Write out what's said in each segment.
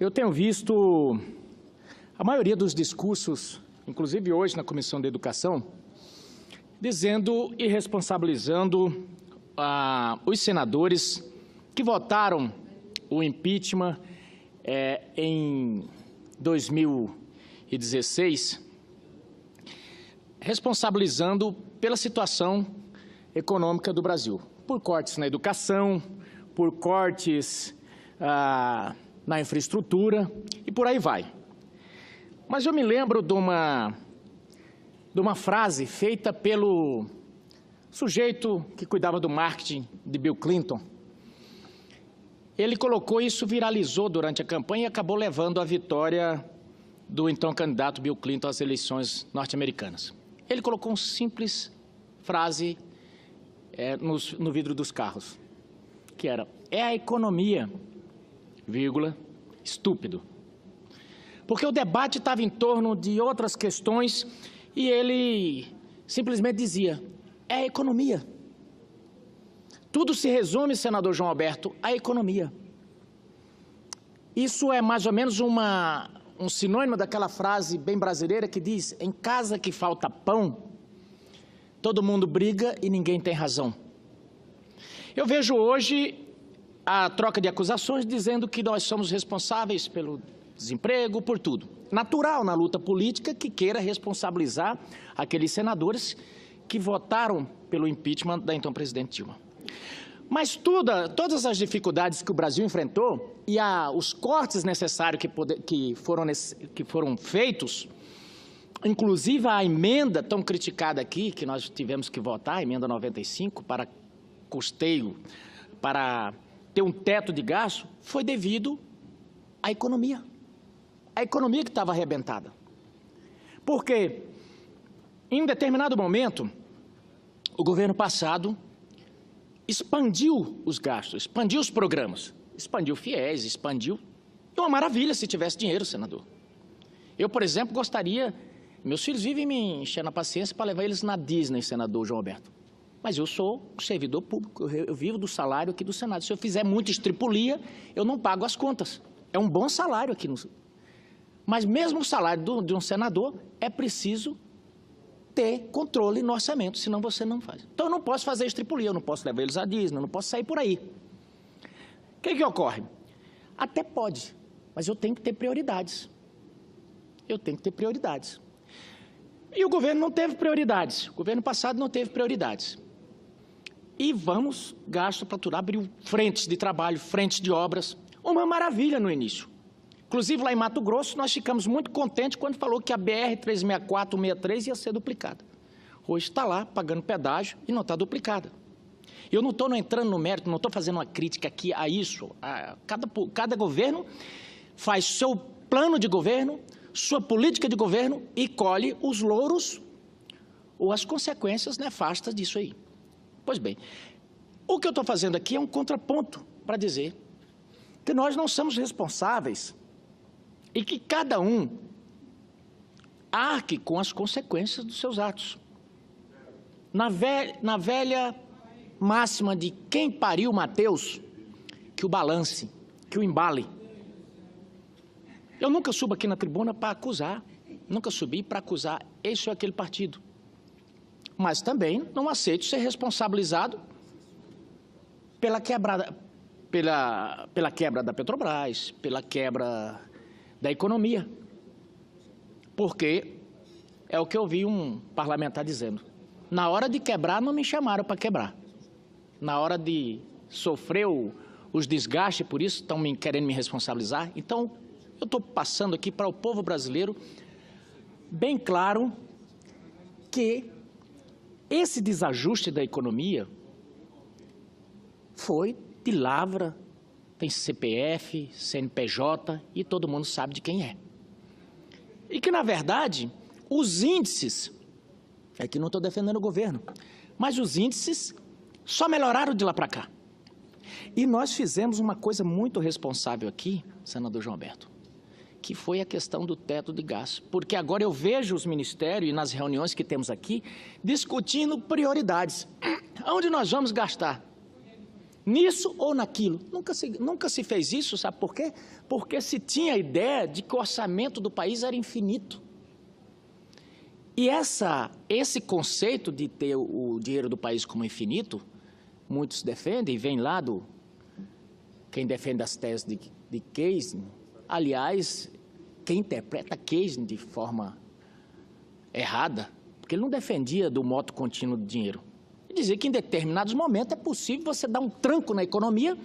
Eu tenho visto a maioria dos discursos, inclusive hoje na Comissão de Educação, dizendo e responsabilizando os senadores que votaram o impeachment em 2016, responsabilizando pela situação econômica do Brasil, por cortes na educação, por cortes na infraestrutura e por aí vai. Mas eu me lembro de uma frase feita pelo sujeito que cuidava do marketing de Bill Clinton. Ele colocou isso, viralizou durante a campanha e acabou levando à vitória do então candidato Bill Clinton às eleições norte-americanas. Ele colocou uma simples frase no vidro dos carros, que era: é a economia, vírgula, estúpido. Porque o debate estava em torno de outras questões e ele simplesmente dizia: é a economia. Tudo se resume, senador João Alberto, à economia. Isso é mais ou menos um sinônimo daquela frase bem brasileira que diz: em casa que falta pão, todo mundo briga e ninguém tem razão. Eu vejo hoje a troca de acusações dizendo que nós somos responsáveis pelo desemprego, por tudo. Natural na luta política que queira responsabilizar aqueles senadores que votaram pelo impeachment da então presidente Dilma. Mas todas as dificuldades que o Brasil enfrentou e os cortes necessários que foram feitos, inclusive a emenda tão criticada aqui, que nós tivemos que votar, a emenda 95, para custeio, para ter um teto de gasto, foi devido à economia. A economia que estava arrebentada. Porque, em um determinado momento, o governo passado expandiu os gastos, expandiu os programas, expandiu FIES, expandiu... É uma maravilha se tivesse dinheiro, senador. Eu, por exemplo, gostaria... Meus filhos vivem me enchendo a paciência para levar eles na Disney, senador João Alberto. Mas eu sou servidor público, eu vivo do salário aqui do Senado. Se eu fizer muita estripulia, eu não pago as contas. É um bom salário aqui no... Mas mesmo o salário de um senador é preciso ter controle no orçamento, senão você não faz. Então eu não posso fazer estripulia, eu não posso levar eles à Disney, eu não posso sair por aí. O que ocorre? Até pode, mas eu tenho que ter prioridades. Eu tenho que ter prioridades. E o governo não teve prioridades, o governo passado não teve prioridades. E vamos, gasto para tudo, abriu frentes de trabalho, frentes de obras, uma maravilha no início. Inclusive, lá em Mato Grosso, nós ficamos muito contentes quando falou que a BR-364-163 ia ser duplicada. Hoje está lá, pagando pedágio e não está duplicada. Eu não estou entrando no mérito, não estou fazendo uma crítica aqui a isso. Cada governo faz seu plano de governo, sua política de governo e colhe os louros ou as consequências nefastas disso aí. Pois bem, o que eu estou fazendo aqui é um contraponto para dizer que nós não somos responsáveis e que cada um arque com as consequências dos seus atos. Na velha máxima de quem pariu Mateus, que o balance, que o embale. Eu nunca subo aqui na tribuna para acusar, nunca subi para acusar esse ou aquele partido. Mas também não aceito ser responsabilizado pela quebra da Petrobras, pela quebra da economia. Porque é o que eu vi um parlamentar dizendo. Na hora de quebrar, não me chamaram para quebrar. Na hora de sofrer os desgastes, por isso estão querendo me responsabilizar. Então, eu estou passando aqui para o povo brasileiro bem claro que esse desajuste da economia foi de lavra, tem CPF, CNPJ e todo mundo sabe de quem é. E que, na verdade, os índices, é que não estou defendendo o governo, mas os índices só melhoraram de lá para cá. E nós fizemos uma coisa muito responsável aqui, senador João Alberto, que foi a questão do teto de gastos. Porque agora eu vejo os ministérios, e nas reuniões que temos aqui, discutindo prioridades. Onde nós vamos gastar? nisso ou naquilo. Nunca se fez isso, sabe por quê? Porque se tinha a ideia de que o orçamento do país era infinito. E esse conceito de ter o dinheiro do país como infinito, muitos defendem, e vem lá quem defende as teses de Keynes. Aliás, quem interpreta Keynes de forma errada, porque ele não defendia do modo contínuo do dinheiro. Ele dizia que em determinados momentos é possível você dar um tranco na economia,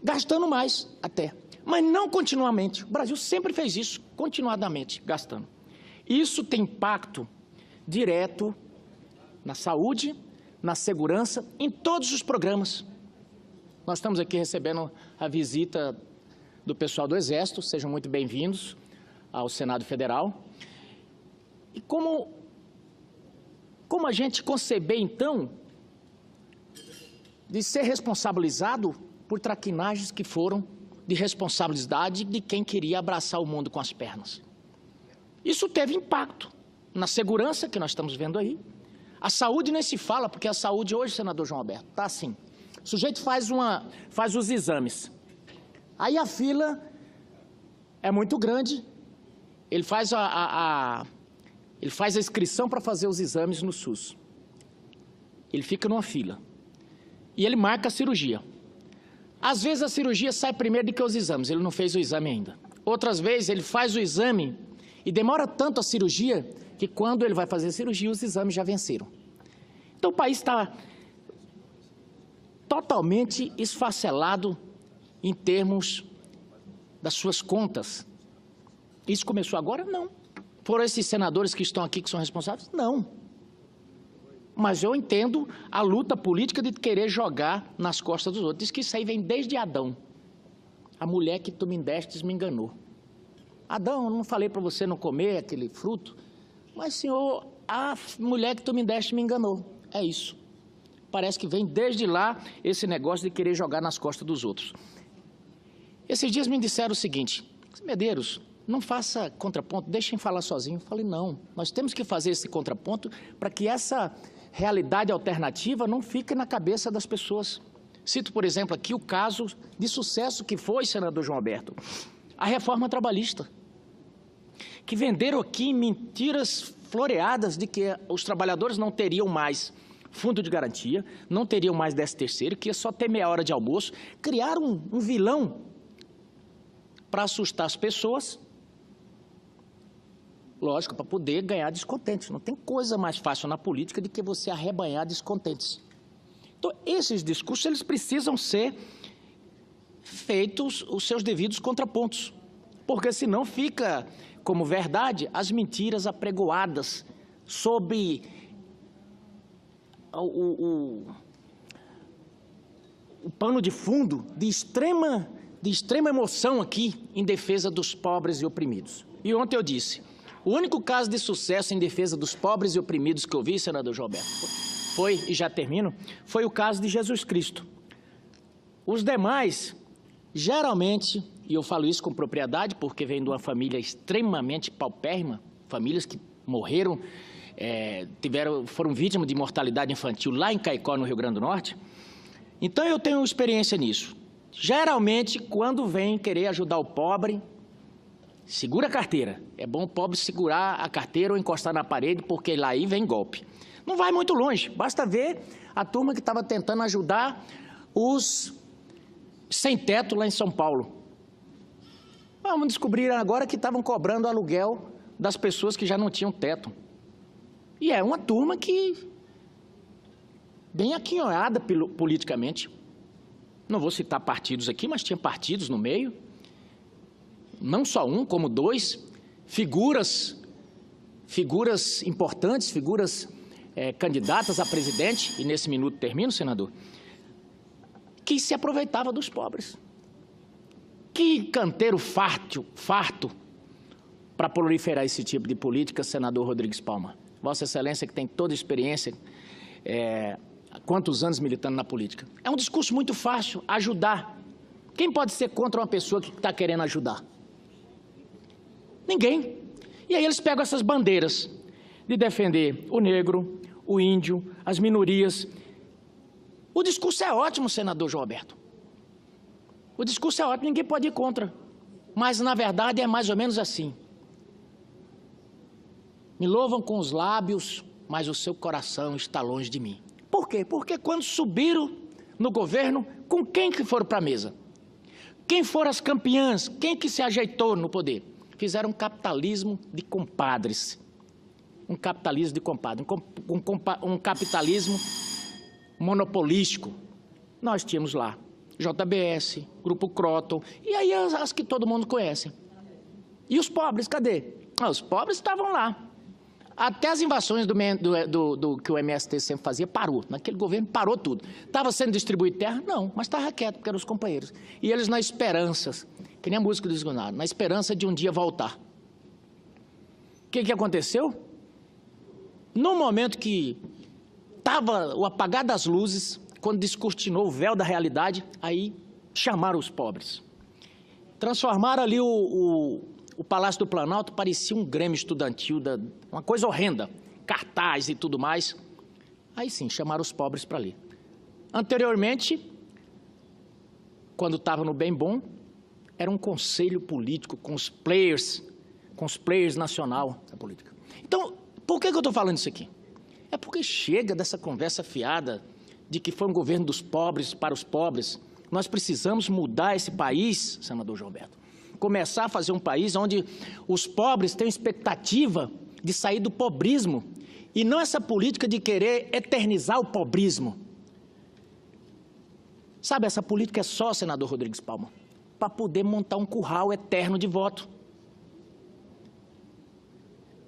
gastando mais até, mas não continuamente. O Brasil sempre fez isso, continuadamente, gastando. Isso tem impacto direto na saúde, na segurança, em todos os programas. Nós estamos aqui recebendo a visita do pessoal do Exército, sejam muito bem-vindos ao Senado Federal. E como a gente conceber, então, de ser responsabilizado por traquinagens que foram de responsabilidade de quem queria abraçar o mundo com as pernas? Isso teve impacto na segurança que nós estamos vendo aí. A saúde nem se fala, porque a saúde hoje, senador João Alberto, está assim. O sujeito faz os exames. Aí a fila é muito grande, ele faz a inscrição para fazer os exames no SUS. Ele fica numa fila. E ele marca a cirurgia. Às vezes a cirurgia sai primeiro do que os exames, ele não fez o exame ainda. Outras vezes ele faz o exame e demora tanto a cirurgia que quando ele vai fazer a cirurgia, os exames já venceram. Então o país está totalmente esfacelado em termos das suas contas. Isso começou agora? Não. Foram esses senadores que estão aqui que são responsáveis? Não. Mas eu entendo a luta política de querer jogar nas costas dos outros. Diz que isso aí vem desde Adão. A mulher que tu me destes me enganou. Adão, eu não falei para você não comer aquele fruto, mas, Senhor, a mulher que tu me deste me enganou. É isso. Parece que vem desde lá esse negócio de querer jogar nas costas dos outros. Esses dias me disseram o seguinte: Medeiros, não faça contraponto, deixem falar sozinho. Eu falei, não, nós temos que fazer esse contraponto para que essa realidade alternativa não fique na cabeça das pessoas. Cito, por exemplo, aqui o caso de sucesso que foi, senador João Alberto, a reforma trabalhista, que venderam aqui mentiras floreadas de que os trabalhadores não teriam mais fundo de garantia, não teriam mais 13º, que ia só ter meia hora de almoço. Criaram um vilão para assustar as pessoas, lógico, para poder ganhar descontentes. Não tem coisa mais fácil na política do que você arrebanhar descontentes. Então, esses discursos, eles precisam ser feitos os seus devidos contrapontos, porque senão fica como verdade as mentiras apregoadas sob o pano de fundo de extrema emoção aqui em defesa dos pobres e oprimidos. E ontem eu disse, o único caso de sucesso em defesa dos pobres e oprimidos que eu vi, senador João Alberto, foi, e já termino, foi o caso de Jesus Cristo. Os demais, geralmente, e eu falo isso com propriedade porque venho de uma família extremamente paupérrima, famílias que morreram, foram vítimas de mortalidade infantil lá em Caicó, no Rio Grande do Norte. Então eu tenho experiência nisso. Geralmente, quando vem querer ajudar o pobre, segura a carteira. É bom o pobre segurar a carteira ou encostar na parede, porque lá aí vem golpe. Não vai muito longe, basta ver a turma que estava tentando ajudar os sem teto lá em São Paulo. Vamos descobrir agora que estavam cobrando aluguel das pessoas que já não tinham teto. E é uma turma que bem aquinhoada politicamente. Não vou citar partidos aqui, mas tinha partidos no meio. Não só um, como dois. Figuras importantes, figuras candidatas a presidente, e nesse minuto termino, senador, que se aproveitava dos pobres. Que canteiro farto para proliferar esse tipo de política, senador Rodrigues Palma. Vossa Excelência, que tem toda a experiência, há quantos anos militando na política. É um discurso muito fácil, ajudar. Quem pode ser contra uma pessoa que está querendo ajudar? Ninguém. E aí eles pegam essas bandeiras de defender o negro, o índio, as minorias, O discurso é ótimo, senador João Alberto. O discurso é ótimo, ninguém pode ir contra. Mas, na verdade, é mais ou menos assim. Me louvam com os lábios, mas o seu coração está longe de mim. Por quê? Porque quando subiram no governo, com quem que foram para a mesa? Quem foram as campeãs? Quem que se ajeitou no poder? Fizeram um capitalismo de compadres. Um capitalismo de compadres. Um capitalismo monopolístico. Nós tínhamos lá JBS, Grupo Croton, e aí as que todo mundo conhece. E os pobres, cadê? Os pobres estavam lá. Até as invasões que o MST sempre fazia, parou. Naquele governo parou tudo. Estava sendo distribuída terra? Não, mas estava quieto, porque eram os companheiros. E eles na esperança, que nem a música do Esgonado, na esperança de um dia voltar. O que aconteceu? No momento que estava o apagar das luzes, quando descortinou o véu da realidade, aí chamaram os pobres. Transformaram ali o Palácio do Planalto, parecia um grêmio estudantil, uma coisa horrenda, cartaz e tudo mais. Aí sim, chamaram os pobres para ali. Anteriormente, quando estava no bem bom, era um conselho político com os players nacional da política. Então, por que eu estou falando isso aqui? É porque chega dessa conversa fiada de que foi um governo dos pobres para os pobres. Nós precisamos mudar esse país, senador João Alberto. Começar a fazer um país onde os pobres tenham expectativa de sair do pobrismo e não essa política de querer eternizar o pobrismo. Sabe, essa política é só, senador Rodrigues Palma, para poder montar um curral eterno de voto.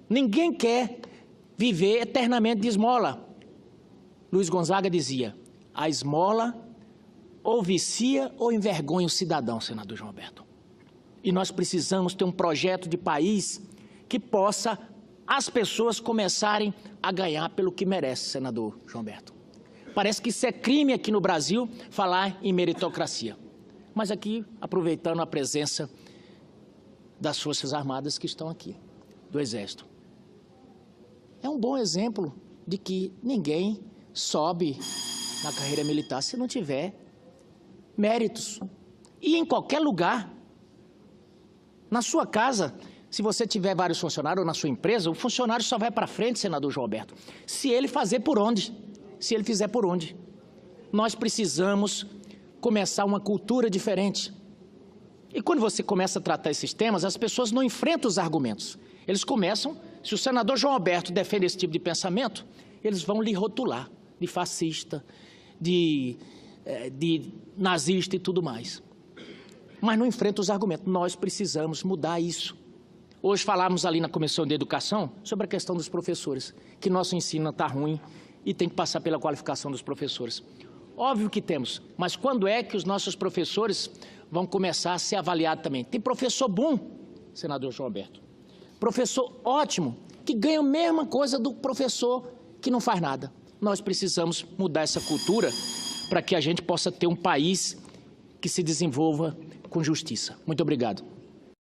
Ninguém quer viver eternamente de esmola. Luiz Gonzaga dizia, a esmola ou vicia ou envergonha o cidadão, senador João Alberto. E nós precisamos ter um projeto de país que possa as pessoas começarem a ganhar pelo que merece, senador João Alberto. Parece que isso é crime aqui no Brasil, falar em meritocracia. Mas aqui, aproveitando a presença das Forças Armadas que estão aqui, do Exército. É um bom exemplo de que ninguém sobe na carreira militar se não tiver méritos. E em qualquer lugar, na sua casa, se você tiver vários funcionários, ou na sua empresa, o funcionário só vai para frente, senador João Alberto, se ele fazer por onde, se ele fizer por onde. Nós precisamos começar uma cultura diferente. E quando você começa a tratar esses temas, as pessoas não enfrentam os argumentos. Eles começam, se o senador João Alberto defende esse tipo de pensamento, eles vão lhe rotular de fascista, de nazista e tudo mais. Mas não enfrenta os argumentos. Nós precisamos mudar isso. Hoje falamos ali na Comissão de Educação sobre a questão dos professores, que nosso ensino está ruim e tem que passar pela qualificação dos professores. Óbvio que temos, mas quando é que os nossos professores vão começar a ser avaliados também? Tem professor bom, senador João Alberto. Professor ótimo, que ganha a mesma coisa do professor que não faz nada. Nós precisamos mudar essa cultura para que a gente possa ter um país que se desenvolva com justiça. Muito obrigado.